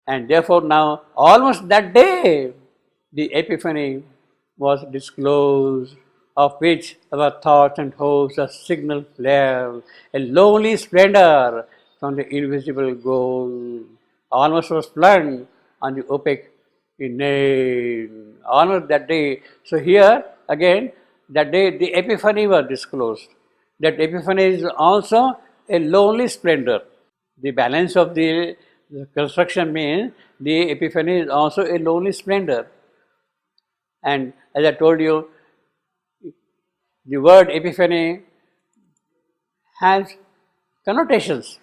And therefore now, almost that day, the epiphany was disclosed, of which our thoughts and hopes a signal flare, a lonely splendor from the invisible goal, almost was flung on the opaque inane. Almost that day. So here again, that day the epiphany was disclosed. That epiphany is also a lonely splendor. The balance of the construction means the epiphany is also a lonely splendor. And as I told you, the word epiphany has connotations.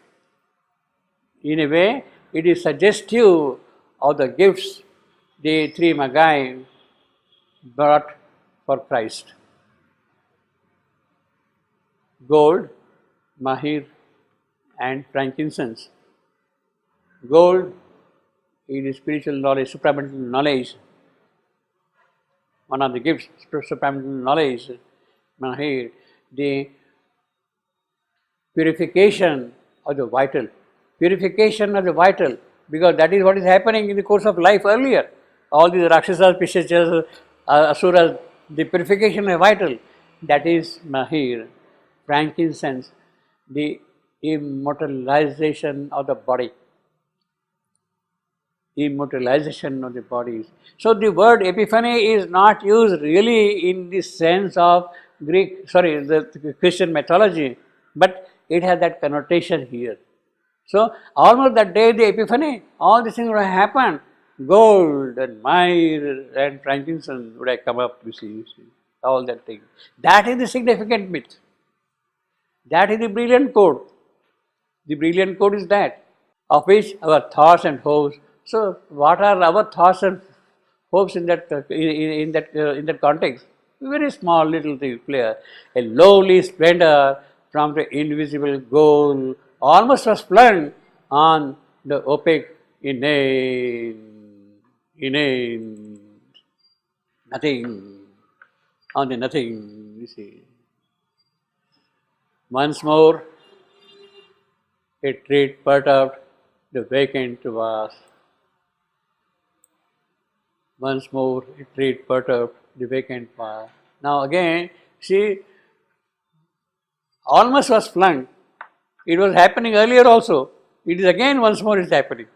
In a way, it is suggestive of the gifts the three Magi brought for Christ: gold, mahir, and frankincense. Gold is spiritual knowledge, supramental knowledge. One of the gifts, supramental knowledge, mahir, the purification of the vital. Purification of the vital, because that is what is happening in the course of life earlier. All these Rakshasas, Pishachas, Asuras, the purification of the vital, that is mahir. Frankincense, the immortalization of the body. Immortalization of the bodies. So the word epiphany is not used really in the sense of the Christian mythology, but it has that connotation here. So almost that day the epiphany, all these things would have happened. Gold and myrrh and frankincense would have come up, you see, all that thing. That is the significant myth. That is the brilliant code. The brilliant code is that, of which our thoughts and hopes. So, what are our thoughts and hopes in that context? Very small little thing, clear. A lowly splendor from the invisible goal, almost was flung on the opaque inane, nothing, on the nothing, you see. Once more, a treat perturbed the vacant vast. Once more, a treat perturbed the vacant vast. Now again, see, almost was flung. It was happening earlier also. It is again once more is happening.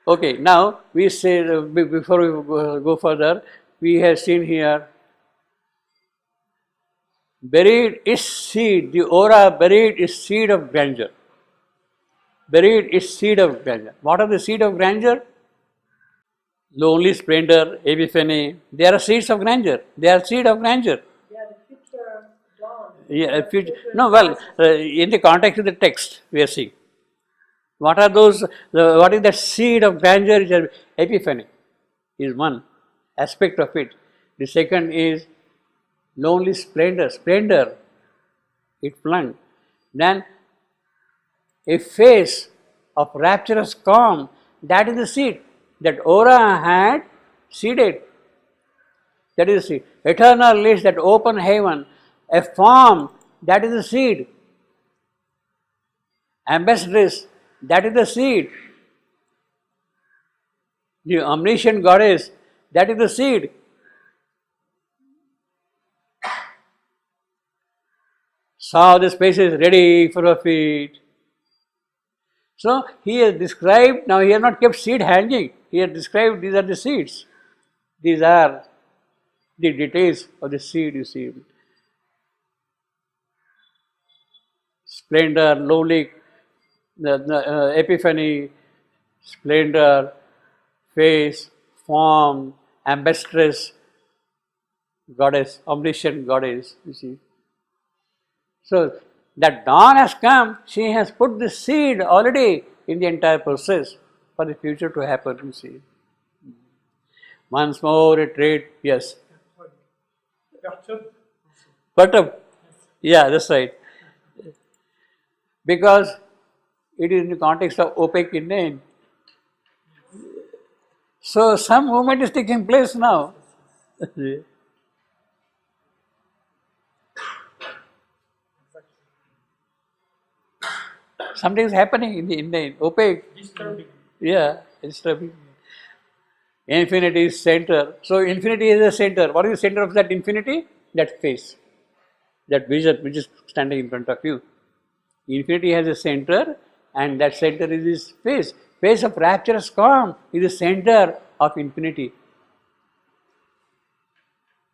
Okay, now we say, before we go further, we have seen here, buried is seed, the aura buried is seed of grandeur. Buried is seed of grandeur. What are the seed of grandeur? Lonely splendor, epiphany, they are seeds of grandeur. They are seed of grandeur. They are the future dawn. Yeah, future. No, well, in the context of the text, we are seeing. What are those? What is that seed of grandeur? Is epiphany, is one aspect of it. The second is lonely splendor. Splendor, it flung. Then a face of rapturous calm. That is the seed. That aura had seeded. That is the seed. Eternal bliss, that open heaven, a form, that is the seed. Ambassadress, that is the seed. The omniscient goddess, that is the seed. Saw the spaces ready for her feet. So he has described, now he has not kept seed hanging, he has described these are the seeds. These are the details of the seed, you see. Splendor, lowly, the epiphany, splendor, face, form, ambassadress, goddess, omniscient goddess, you see. So that dawn has come, she has put the seed already in the entire process for the future to happen, you see. Once more a trade, yes. Perturbed. Yeah, that's right. Because it is in the context of opaque inane. So some movement is taking place now. Something is happening in the opaque. Disturbing. Yeah, it's disturbing. Infinity is center. So infinity is the center. What is the center of that infinity? That face, that vision which is standing in front of you. Infinity has a center, and that center is this face. Face of rapturous calm is the center of infinity.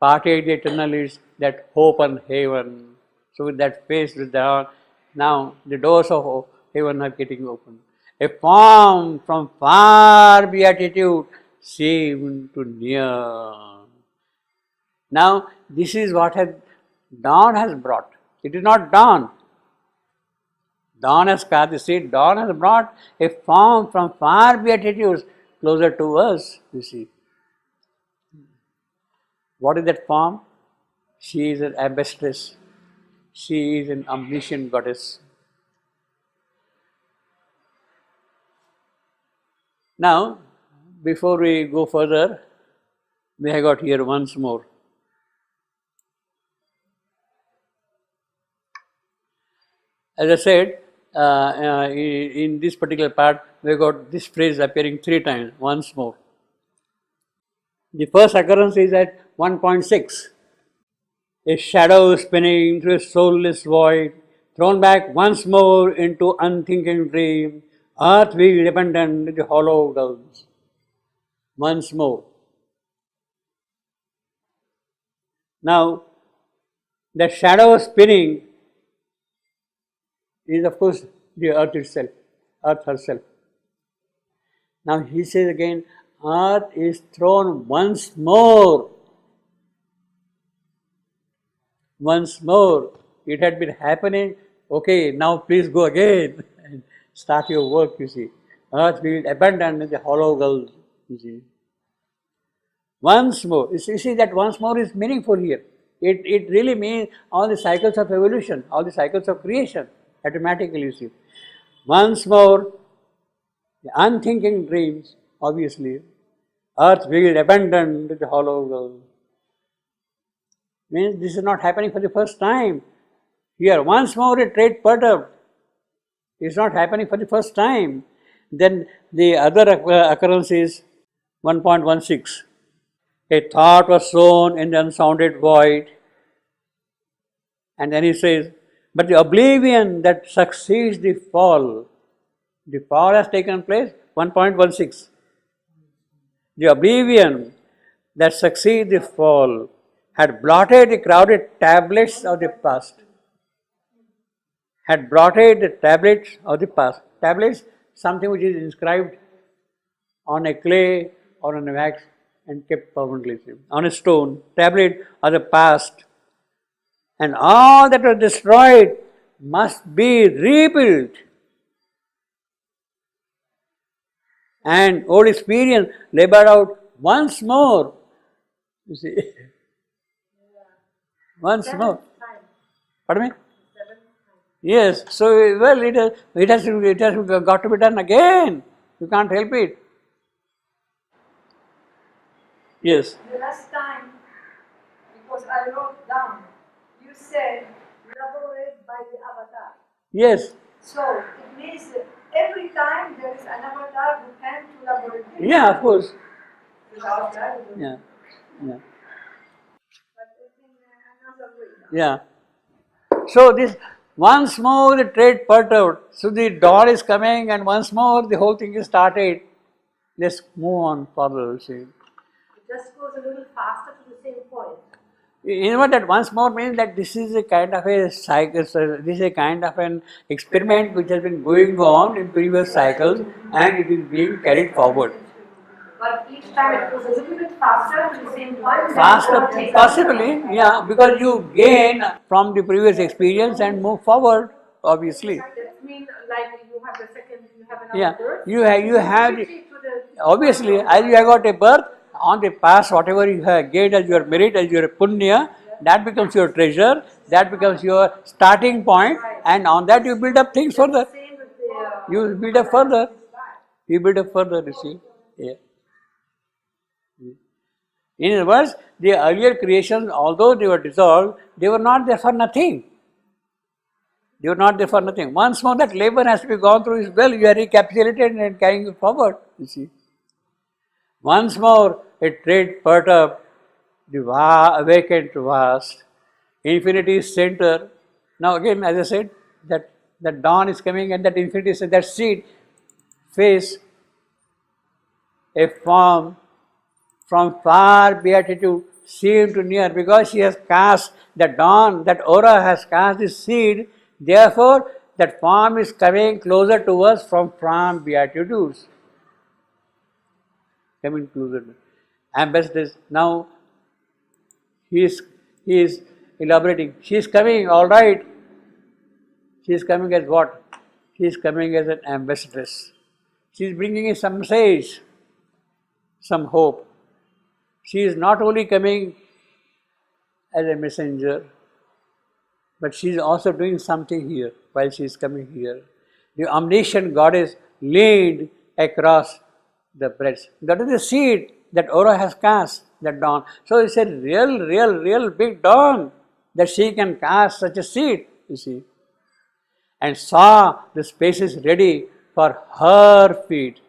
Part-8 the eternal is that hope and heaven. So with that face, with the, now the doors of heaven are getting open. A form from far beatitude seemed to near. Now this is what dawn has brought. It is not dawn. Dawn has come, you see, dawn has brought a form from far beatitudes closer to us, you see. What is that form? She is an abbess. She is an omniscient goddess. Now, before we go further, we have got here once more. As I said, in this particular part, we got this phrase appearing 3 times, once more. The first occurrence is at 1.6. A shadow spinning through a soulless void, thrown back once more into unthinking dream, earth wheeled abandoned in the hollow gulls. Once more. Now, the shadow spinning is of course the earth itself, earth herself. Now he says again, earth is thrown once more. Once more. It had been happening. Okay, now please go again and start your work, you see. Earth will abandon the hollow gulls, you see. Once more. You see that once more is meaningful here. It really means all the cycles of evolution, all the cycles of creation, automatically, you see. Once more, the unthinking dreams, obviously, earth will abandon the hollow gulls. Means this is not happening for the first time. Here, once more a trait perturbed. It's not happening for the first time. Then the other occurrence is 1.16. A thought was sown in the unsounded void. And then he says, but the oblivion that succeeds the fall has taken place, 1.16. The oblivion that succeeds the fall had blotted the crowded tablets of the past. Had blotted the tablets of the past. Tablets, something which is inscribed on a clay or on a wax and kept permanently. On a stone, tablet of the past. And all that was destroyed must be rebuilt. And old experience labored out once more. You see. Once more. Pardon me? Yes. So, well, it has got to be done again. You can't help it. Yes. The last time, because I wrote down, you said elaborate by the avatar. Yes. So it means that every time there is an avatar who can elaborate. Yeah, of course. Without that, Yeah. Yeah. but in another way. Yeah. So this once more the trade perturbed. So the dawn is coming and once more the whole thing is started. Let's move on further. See. It just goes a little faster to the same point. You know that once more means that this is a kind of a cycle, this is a kind of an experiment which has been going on in previous cycles and it is being carried forward. But each time it goes a little bit faster to the same point. Faster, possibly, yeah, because you gain from the previous experience and move forward, obviously. That means like you have the second, you have another Yeah, birth. you have, Quickly to the obviously, as you have got a birth, on the past, whatever you have gained as your merit, as your punya, that becomes your treasure, that becomes your starting point, and on that you build up things further. same with the You build up further. You build up further, you see. Yeah. In other words, the earlier creations, although they were dissolved, they were not there for nothing. They were not there for nothing. Once more that labor has to be gone through is well, you are recapitulated and carrying it forward, you see. Once more it trade perturbed the awakened vast, infinity center. Now again, as I said, that dawn is coming and that infinity center, that seed face a form from far beatitude seem to near, because she has cast the dawn, that aura has cast the seed, therefore that form is coming closer to us from beatitudes. Coming closer. Ambassadors, now he is elaborating. She is coming, all right. She is coming as what? She is coming as an ambassadress. She is bringing some message, some hope. She is not only coming as a messenger, but she is also doing something here while she is coming here. The omniscient goddess laid across the breast. That is the seed that aura has cast, that dawn. So it's a real big dawn that she can cast such a seed, you see. And saw the spaces ready for her feet.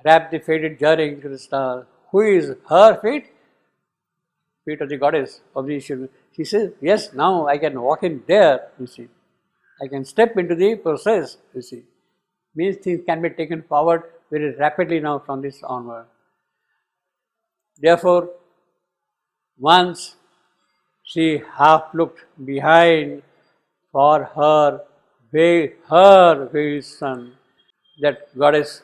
Wrap the faded jarring to the star. Who is her feet? Feet of the goddess of the issue. She says, yes, now I can walk in there, you see. I can step into the process, you see. Means things can be taken forward very rapidly now from this onward. Therefore, once she half looked behind for her veiled son, that goddess,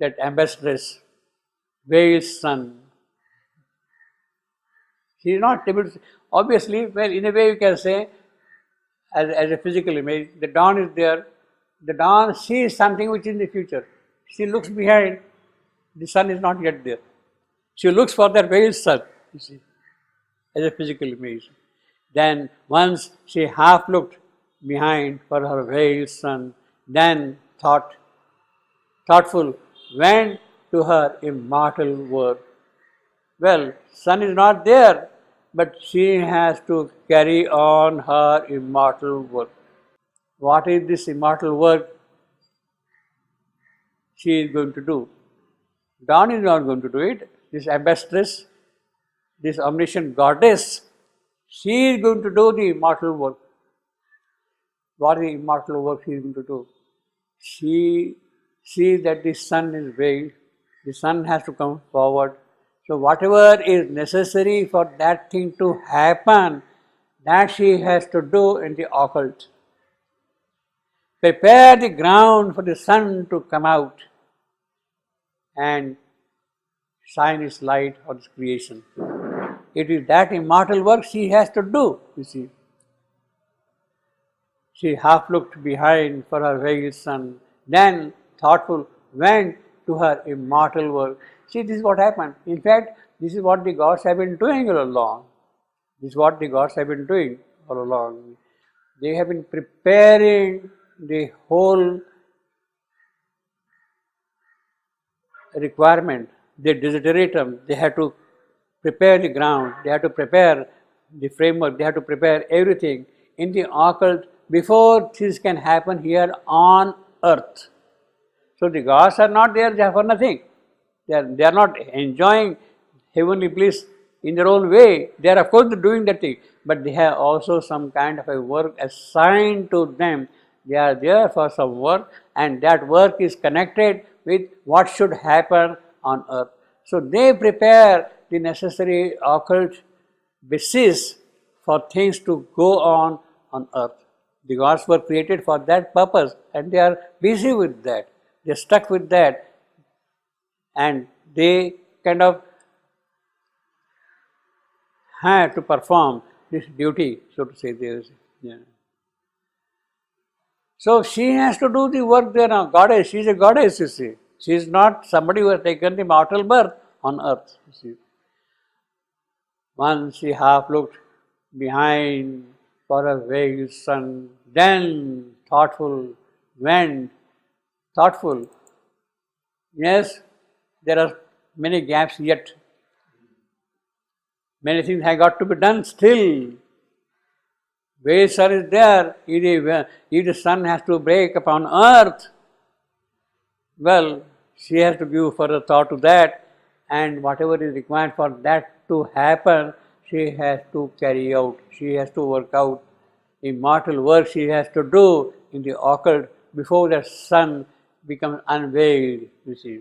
that ambassadress, veiled son. She is not able to, obviously, well, in a way you can say, as a physical image, the dawn is there. The dawn sees something which is in the future. She looks behind, the sun is not yet there. She looks for that veiled sun, you see, as a physical image. Then once she half looked behind for her veiled son, then thoughtful, went to her immortal work. Well, sun is not there, but she has to carry on her immortal work. What is this immortal work she is going to do? Dawn is not going to do it. This ambassadress, this omniscient goddess, she is going to do the immortal work. What is the immortal work she is going to do? She sees that the sun is veiled, the sun has to come forward. So whatever is necessary for that thing to happen, that she has to do in the occult. Prepare the ground for the sun to come out and shine its light on its creation. It is that immortal work she has to do, you see. She half looked behind for her veiled son, then thoughtful went to her immortal work. See, this is what happened. In fact, this is what the gods have been doing all along. This is what the gods have been doing all along. They have been preparing the whole requirement, the desideratum. They have to prepare the ground, they have to prepare the framework, they have to prepare everything in the occult before things can happen here on earth. So the gods are not there for nothing. They are not enjoying heavenly bliss in their own way. They are of course doing that thing, but they have also some kind of a work assigned to them. They are there for some work, and that work is connected with what should happen on earth. So they prepare the necessary occult basis for things to go on earth. The gods were created for that purpose, and they are busy with that. They are stuck with that, and they kind of have to perform this duty, so to say. So she has to do the work there now. Goddess, she is a goddess, you see. She is not somebody who has taken the mortal birth on earth, you see. Once she half looked behind for her veiled son, then thoughtful went. Thoughtful. Yes, there are many gaps yet. Many things have got to be done still. Where sun is there, if the sun has to break upon earth, well, she has to give further thought to that, and whatever is required for that to happen, she has to carry out, she has to work out. Immortal work she has to do in the occult before the sun becomes unveiled, you see.